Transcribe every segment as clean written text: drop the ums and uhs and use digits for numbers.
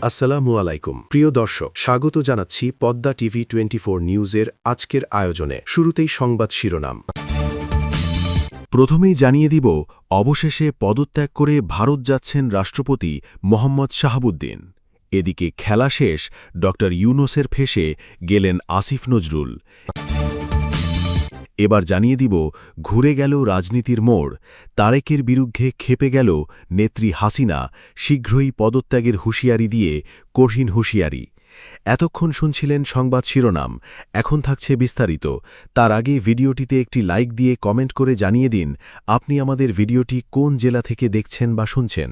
আসসালামু আলাইকুম প্রিয় দর্শক, স্বাগত জানাচ্ছি পদ্মা টিভি 24 নিউজের আজকের আয়োজনে। শুরুতেই সংবাদ শিরোনাম। প্রথমেই জানিয়ে দিব, অবশেষে পদত্যাগ করে ভারত যাচ্ছেন রাষ্ট্রপতি মোহাম্মদ শাহাবুদ্দিন। এদিকে খেলা শেষ, ড ইউনূসের ফেঁসে গেলেন আসিফ নজরুল। এবার জানিয়ে দিব, ঘুরে গেল রাজনীতির মোড়, তারেকের বিরুদ্ধে ক্ষেপে গেল নেত্রী হাসিনা, শীঘ্রই পদত্যাগের হুঁশিয়ারি দিয়ে কঠিন হুঁশিয়ারি। এতক্ষণ শুনছিলেন সংবাদ শিরোনাম, এখন থাকছে বিস্তারিত। তার আগে ভিডিওটিতে একটি লাইক দিয়ে কমেন্ট করে জানিয়ে দিন আপনি আমাদের ভিডিওটি কোন জেলা থেকে দেখছেন বা শুনছেন।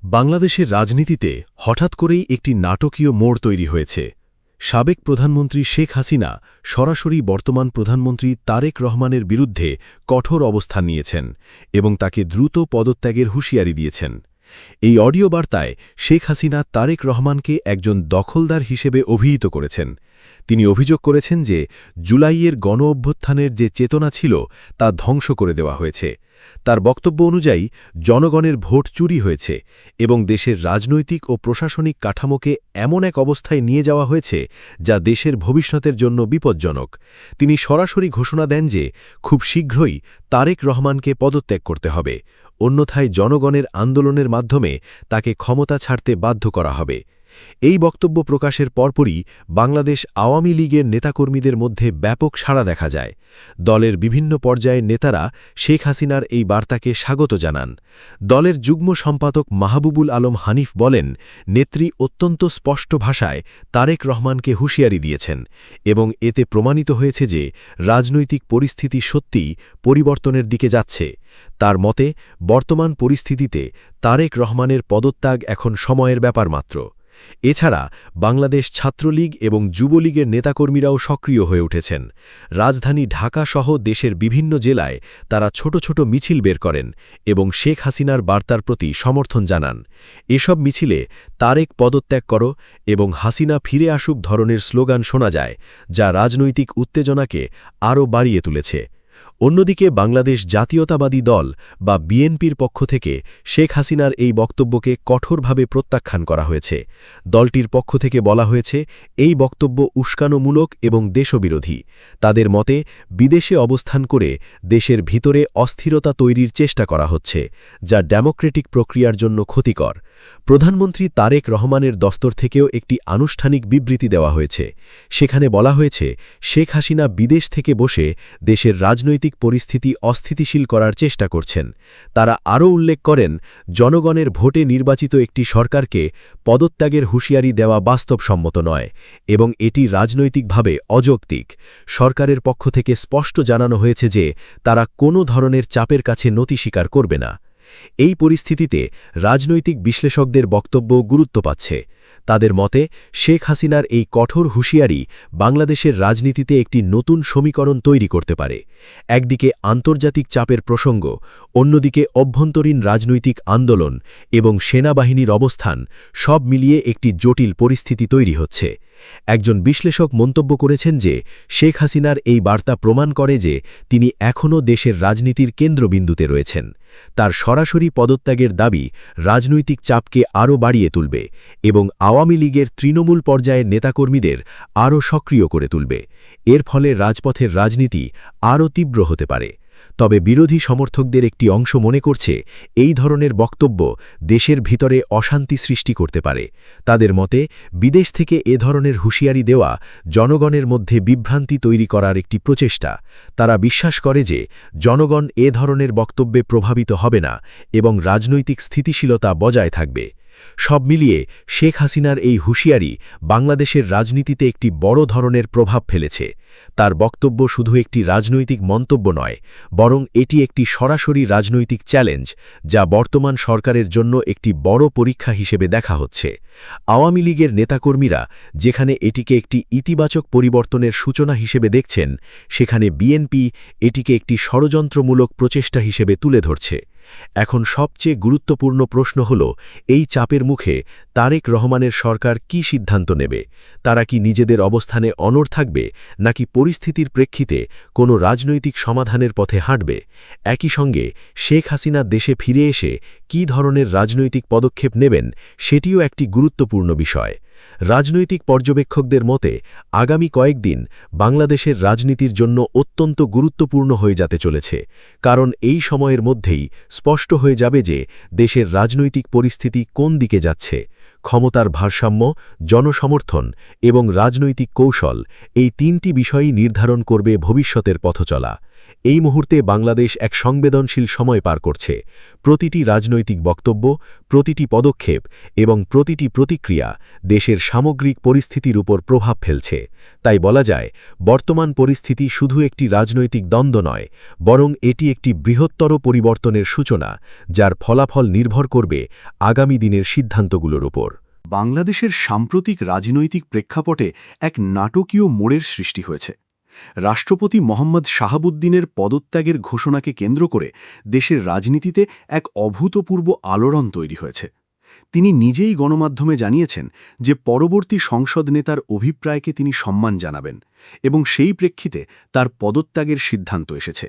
বাংলাদেশের রাজনীতিতে হঠাৎ করেই একটি নাটকীয় মোড় তৈরি হয়েছে। সাবেক প্রধানমন্ত্রী শেখ হাসিনা সরাসরি বর্তমান প্রধানমন্ত্রী তারেক রহমানের বিরুদ্ধে কঠোর অবস্থান নিয়েছেন এবং তাকে দ্রুত পদত্যাগের হুঁশিয়ারি দিয়েছেন। এই অডিও বার্তায় শেখ হাসিনা তারেক রহমানকে একজন দখলদার হিসেবে অভিহিত করেছেন। তিনি অভিযোগ করেছেন যে জুলাইয়ের গণ-অভ্যুত্থানের যে চেতনা ছিল তা ধ্বংস করে দেওয়া হয়েছে। তার বক্তব্য অনুযায়ী জনগণের ভোট চুরি হয়েছে এবং দেশের রাজনৈতিক ও প্রশাসনিক কাঠামোকে এমন এক অবস্থায় নিয়ে যাওয়া হয়েছে যা দেশের ভবিষ্যতের জন্য বিপজ্জনক। তিনি সরাসরি ঘোষণা দেন যে খুব শীঘ্রই তারেক রহমানকে পদত্যাগ করতে হবে, অন্যথায় জনগণের আন্দোলনের মাধ্যমে তাকে ক্ষমতা ছাড়তে বাধ্য করা হবে। এই বক্তব্য প্রকাশের পরপরই বাংলাদেশ আওয়ামী লীগের নেতাকর্মীদের মধ্যে ব্যাপক সাড়া দেখা যায়। দলের বিভিন্ন পর্যায়ের নেতারা শেখ হাসিনার এই বার্তাকে স্বাগত জানান। দলের যুগ্ম সম্পাদক মাহবুবুল আলম হানিফ বলেন, নেত্রী অত্যন্ত স্পষ্ট ভাষায় তারেক রহমানকে হুঁশিয়ারি দিয়েছেন এবং এতে প্রমাণিত হয়েছে যে রাজনৈতিক পরিস্থিতি সত্যিই পরিবর্তনের দিকে যাচ্ছে। তার মতে, বর্তমান পরিস্থিতিতে তারেক রহমানের পদত্যাগ এখন সময়ের ব্যাপার মাত্র। এছাড়া বাংলাদেশ ছাত্রলীগ এবং যুবলীগের নেতাকর্মীরাও সক্রিয় হয়ে উঠেছেন। রাজধানী ঢাকা সহ দেশের বিভিন্ন জেলায় তারা ছোট ছোট মিছিল বের করেন এবং শেখ হাসিনার বার্তার প্রতি সমর্থন জানান। এসব মিছিলে তারেক পদত্যাগ করো এবং হাসিনা ফিরে আসুক ধরনের স্লোগান শোনা যায়, যা রাজনৈতিক উত্তেজনাকে আরও বাড়িয়ে তুলেছে। অন্যদিকে বাংলাদেশ জাতীয়তাবাদী দল বা বিএনপির পক্ষ থেকে শেখ হাসিনার এই বক্তব্যকে কঠোরভাবে প্রত্যাখ্যান করা হয়েছে। দলটির পক্ষ থেকে বলা হয়েছে, এই বক্তব্য উস্কানোমূলক এবং দেশবিরোধী। তাদের মতে, বিদেশে অবস্থান করে দেশের ভিতরে অস্থিরতা তৈরির চেষ্টা করা হচ্ছে, যা ডেমোক্রেটিক প্রক্রিয়ার জন্য ক্ষতিকর। প্রধানমন্ত্রী তারেক রহমানের দস্তর থেকেও একটি আনুষ্ঠানিক বিবৃতি দেওয়া হয়েছে। সেখানে বলা হয়েছে, শেখ হাসিনা বিদেশ থেকে বসে দেশের রাজনৈতিক পরিস্থিতি অস্থিতিশীল করার চেষ্টা করছেন। তারা আরও উল্লেখ করেন, জনগণের ভোটে নির্বাচিত একটি সরকারকে পদত্যাগের হুঁশিয়ারি দেওয়া বাস্তবসম্মত নয় এবং এটি রাজনৈতিকভাবে অযৌক্তিক। সরকারের পক্ষ থেকে স্পষ্ট জানানো হয়েছে যে তারা কোনো ধরনের চাপের কাছে নতি স্বীকার করবে না। এই পরিস্থিতিতে রাজনৈতিক বিশ্লেষকদের বক্তব্য গুরুত্ব পাচ্ছে। তাদের মতে, শেখ হাসিনার এই কঠোর হুঁশিয়ারি বাংলাদেশের রাজনীতিতে একটি নতুন সমীকরণ তৈরি করতে পারে। একদিকে আন্তর্জাতিক চাপের প্রসঙ্গ, অন্যদিকে অভ্যন্তরীণ রাজনৈতিক আন্দোলন এবং সেনাবাহিনীর অবস্থান, সব মিলিয়ে একটি জটিল পরিস্থিতি তৈরি হচ্ছে। একজন বিশ্লেষক মন্তব্য করেছেন যে শেখ হাসিনার এই বার্তা প্রমাণ করে যে তিনি এখনও দেশের রাজনীতির কেন্দ্রবিন্দুতে রয়েছেন। তার সরাসরি পদত্যাগের দাবি রাজনৈতিক চাপকে আরও বাড়িয়ে তুলবে এবং আওয়ামী লীগের তৃণমূল পর্যায়ের নেতাকর্মীদের আরও সক্রিয় করে তুলবে। এর ফলে রাজপথের রাজনীতি আরও তীব্র হতে পারে। তবে বিরোধী সমর্থকদের একটি অংশ মনে করছে, এই ধরনের বক্তব্য দেশের ভিতরে অশান্তি সৃষ্টি করতে পারে। তাদের মতে, বিদেশ থেকে এ ধরনের হুঁশিয়ারি দেওয়া জনগণের মধ্যে বিভ্রান্তি তৈরি করার একটি প্রচেষ্টা। তারা বিশ্বাস করে যে জনগণ এ ধরনের বক্তব্যে প্রভাবিত হবে না এবং রাজনৈতিক স্থিতিশীলতা বজায় থাকবে। সব মিলিয়ে শেখ হাসিনার এই হুঁশিয়ারি বাংলাদেশের রাজনীতিতে একটি বড় ধরনের প্রভাব ফেলেছে। তার বক্তব্য শুধু একটি রাজনৈতিক মন্তব্য নয়, বরং এটি একটি সরাসরি রাজনৈতিক চ্যালেঞ্জ, যা বর্তমান সরকারের জন্য একটি বড় পরীক্ষা হিসেবে দেখা হচ্ছে। আওয়ামী লীগের নেতাকর্মীরা যেখানে এটিকে একটি ইতিবাচক পরিবর্তনের সূচনা হিসেবে দেখছেন, সেখানে বিএনপি এটিকে একটি ষড়যন্ত্রমূলক প্রচেষ্টা হিসেবে তুলে ধরছে। এখন সবচেয়ে গুরুত্বপূর্ণ প্রশ্ন হল, এই চাপের মুখে তারেক রহমানের সরকার কি সিদ্ধান্ত নেবে? তারা কি নিজেদের অবস্থানে অনড় থাকবে, নাকি পরিস্থিতির প্রেক্ষিতে কোনো রাজনৈতিক সমাধানের পথে হাঁটবে? একই সঙ্গে শেখ হাসিনা দেশে ফিরে এসে কী ধরনের রাজনৈতিক পদক্ষেপ নেবেন, সেটিও একটি গুরুত্বপূর্ণ বিষয়। রাজনৈতিক পর্যবেক্ষকদের মতে আগামী কয়েকদিন বাংলাদেশের রাজনীতির জন্য অত্যন্ত গুরুত্বপূর্ণ হয়ে যেতে চলেছে, কারণ এই সময়ের মধ্যেই স্পষ্ট হয়ে যাবে যে দেশের রাজনৈতিক পরিস্থিতি কোন দিকে যাচ্ছে। ক্ষমতার ভারসাম্য, জনসমর্থন এবং রাজনৈতিক কৌশল, এই তিনটি বিষয়ই নির্ধারণ করবে ভবিষ্যতের পথচলা। এই মুহূর্তে বাংলাদেশ এক সংবেদনশীল সময় পার করছে। প্রতিটি রাজনৈতিক বক্তব্য, প্রতিটি পদক্ষেপ এবং প্রতিটি প্রতিক্রিয়া দেশের সামগ্রিক পরিস্থিতির উপর প্রভাব ফেলছে। তাই বলা যায়, বর্তমান পরিস্থিতি শুধু একটি রাজনৈতিক দ্বন্দ্ব নয়, বরং এটি একটি বৃহত্তর পরিবর্তনের সূচনা, যার ফলাফল নির্ভর করবে আগামী দিনের সিদ্ধান্তগুলোর উপর। বাংলাদেশের সাম্প্রতিক রাজনৈতিক প্রেক্ষাপটে এক নাটকীয় মোড়ের সৃষ্টি হয়েছে। রাষ্ট্রপতি মোহাম্মদ শাহাবুদ্দিনের পদত্যাগের ঘোষণাকে কেন্দ্র করে দেশের রাজনীতিতে এক অভূতপূর্ব আলোড়ন তৈরি হয়েছে। তিনি নিজেই গণমাধ্যমে জানিয়েছেন যে পরবর্তী সংসদ নেতার অভিপ্রায়কে তিনি সম্মান জানাবেন এবং সেই প্রেক্ষিতে তার পদত্যাগের সিদ্ধান্ত এসেছে।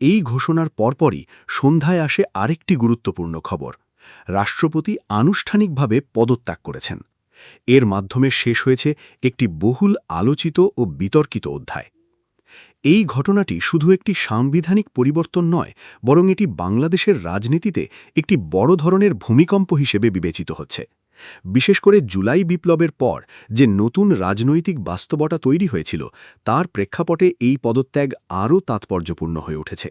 এই ঘোষণার পরপরই সন্ধ্যায় আসে আরেকটি গুরুত্বপূর্ণ খবর। রাষ্ট্রপতি আনুষ্ঠানিকভাবে পদত্যাগ করেছেন। এর মাধ্যমে শেষ হয়েছে একটি বহুল আলোচিত ও বিতর্কিত অধ্যায়। এই ঘটনাটি শুধু একটি সাংবিধানিক পরিবর্তন নয়, বরং এটি বাংলাদেশের রাজনীতিতে একটি বড় ধরনের ভূমিকম্প হিসেবে বিবেচিত হচ্ছে। বিশেষ করে জুলাই বিপ্লবের পর যে নতুন রাজনৈতিক বাস্তবতা তৈরি হয়েছিল, তার প্রেক্ষাপটে এই পদত্যাগ আরও তাৎপর্যপূর্ণ হয়ে উঠেছে।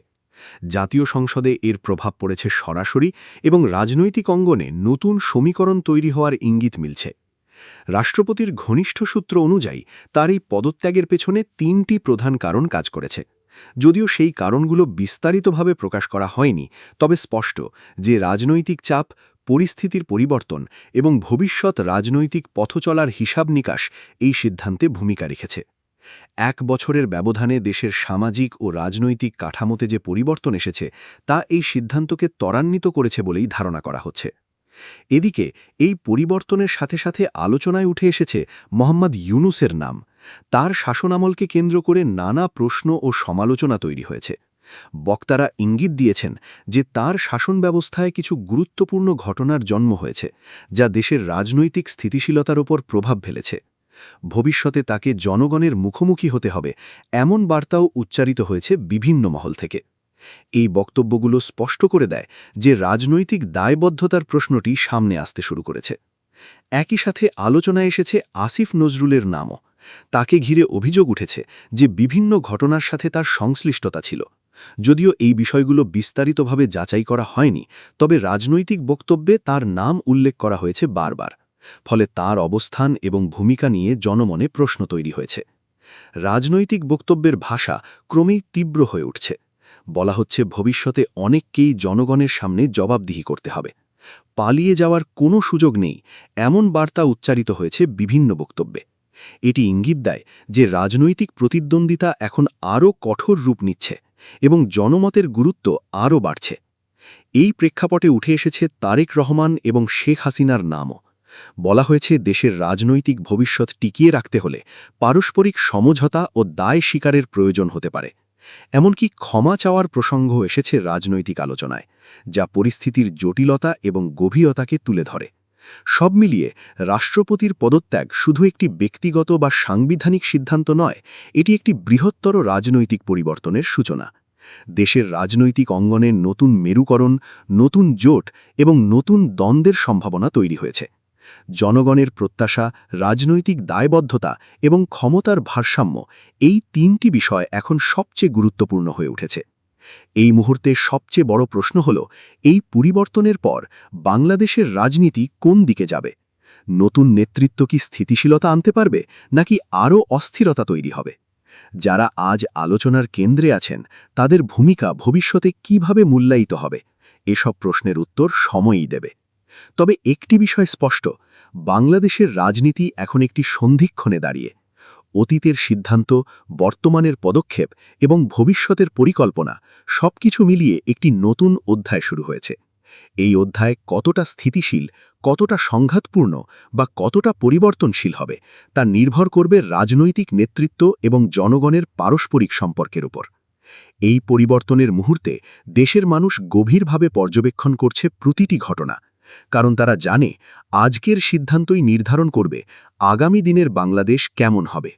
জাতীয় সংসদে এর প্রভাব পড়েছে সরাসরি এবং রাজনৈতিক অঙ্গনে নতুন সমীকরণ তৈরি হওয়ার ইঙ্গিত মিলছে। রাষ্ট্রপতির ঘনিষ্ঠ সূত্র অনুযায়ী তার এই পদত্যাগের পেছনে তিনটি প্রধান কারণ কাজ করেছে। যদিও সেই কারণগুলো বিস্তারিতভাবে প্রকাশ করা হয়নি, তবে স্পষ্ট যে রাজনৈতিক চাপ, পরিস্থিতির পরিবর্তন এবং ভবিষ্যৎ রাজনৈতিক পথচলার হিসাব নিকাশ এই সিদ্ধান্তে ভূমিকা রেখেছে। 1 বছরের ব্যবধানে দেশের সামাজিক ও রাজনৈতিক কাঠামোতে যে পরিবর্তন এসেছে, তা এই সিদ্ধান্তকে ত্বরান্বিত করেছে বলেই ধারণা করা হচ্ছে। এদিকে এই পরিবর্তনের সাথে সাথে আলোচনায় উঠে এসেছে মোহাম্মদ ইউনূসের নাম। তার শাসনামলকে কেন্দ্র করে নানা প্রশ্ন ও সমালোচনা তৈরি হয়েছে। বক্তারা ইঙ্গিত দিয়েছেন যে তার শাসন ব্যবস্থায় কিছু গুরুত্বপূর্ণ ঘটনার জন্ম হয়েছে, যা দেশের রাজনৈতিক স্থিতিশীলতার ওপর প্রভাব ফেলেছে। ভবিষ্যতে তাকে জনগণের মুখোমুখি হতে হবে, এমন বার্তাও উচ্চারিত হয়েছে বিভিন্ন মহল থেকে। এই বক্তব্যগুলো স্পষ্ট করে দেয় যে রাজনৈতিক দায়বদ্ধতার প্রশ্নটি সামনে আসতে শুরু করেছে। একই সাথে আলোচনায় এসেছে আসিফ নজরুলের নামও। তাকে ঘিরে অভিযোগ উঠেছে যে বিভিন্ন ঘটনার সাথে তার সংশ্লিষ্টতা ছিল। যদিও এই বিষয়গুলো বিস্তারিতভাবে যাচাই করা হয়নি, তবে রাজনৈতিক বক্তব্যে তার নাম উল্লেখ করা হয়েছে বারবার। ফলে তার অবস্থান এবং ভূমিকা নিয়ে জনমনে প্রশ্ন তৈরি হয়েছে। রাজনৈতিক বক্তব্যের ভাষা ক্রমেই তীব্র হয়ে উঠছে। বলা হচ্ছে ভবিষ্যতে অনেককেই জনগণের সামনে জবাবদিহি করতে হবে। পালিয়ে যাওয়ার কোনো সুযোগ নেই, এমন বার্তা উচ্চারিত হয়েছে বিভিন্ন বক্তব্যে। এটি ইঙ্গিত দেয় যে রাজনৈতিক প্রতিদ্বন্দ্বিতা এখন আরও কঠোর রূপ নিচ্ছে এবং জনমতের গুরুত্ব আরও বাড়ছে। এই প্রেক্ষাপটে উঠে এসেছে তারেক রহমান এবং শেখ হাসিনার নামও। বলা হয়েছে দেশের রাজনৈতিক ভবিষ্যৎ টিকিয়ে রাখতে হলে পারস্পরিক সমঝোতা ও দায় স্বীকারের প্রয়োজন হতে পারে। এমনকি ক্ষমা চাওয়ার প্রসঙ্গ এসেছে রাজনৈতিক আলোচনায়, যা পরিস্থিতির জটিলতা এবং গভীরতাকে তুলে ধরে। সব মিলিয়ে রাষ্ট্রপতির পদত্যাগ শুধু একটি ব্যক্তিগত বা সাংবিধানিক সিদ্ধান্ত নয়, এটি একটি বৃহত্তর রাজনৈতিক পরিবর্তনের সূচনা। দেশের রাজনৈতিক অঙ্গনে নতুন মেরুকরণ, নতুন জোট এবং নতুন দ্বন্দ্বের সম্ভাবনা তৈরি হয়েছে। জনগণের প্রত্যাশা, রাজনৈতিক দায়বদ্ধতা এবং ক্ষমতার ভারসাম্য, এই তিনটি বিষয় এখন সবচেয়ে গুরুত্বপূর্ণ হয়ে উঠেছে। এই মুহূর্তে সবচেয়ে বড় প্রশ্ন হল, এই পরিবর্তনের পর বাংলাদেশের রাজনীতি কোন দিকে যাবে? নতুন নেতৃত্ব কি স্থিতিশীলতা আনতে পারবে, নাকি আরও অস্থিরতা তৈরি হবে? যারা আজ আলোচনার কেন্দ্রে আছেন, তাদের ভূমিকা ভবিষ্যতে কিভাবে মূল্যায়িত হবে? এসব প্রশ্নের উত্তর সময়ই দেবে। তবে একটি বিষয় স্পষ্ট, বাংলাদেশের রাজনীতি এখন একটি সন্ধিক্ষণে দাঁড়িয়ে। অতীতের সিদ্ধান্ত, বর্তমানের পদক্ষেপ এবং ভবিষ্যতের পরিকল্পনা সবকিছু মিলিয়ে একটি নতুন অধ্যায় শুরু হয়েছে। এই অধ্যায় কতটা স্থিতিশীল, কতটা সংঘাতপূর্ণ বা কতটা পরিবর্তনশীল হবে তা নির্ভর করবে রাজনৈতিক নেতৃত্ব এবং জনগণের পারস্পরিক সম্পর্কের উপর। এই পরিবর্তনের মুহূর্তে দেশের মানুষ গভীরভাবে পর্যবেক্ষণ করছে প্রতিটি ঘটনা, কারণ তারা জানে আজকের সিদ্ধান্তই নির্ধারণ করবে আগামী দিনের বাংলাদেশ কেমন হবে।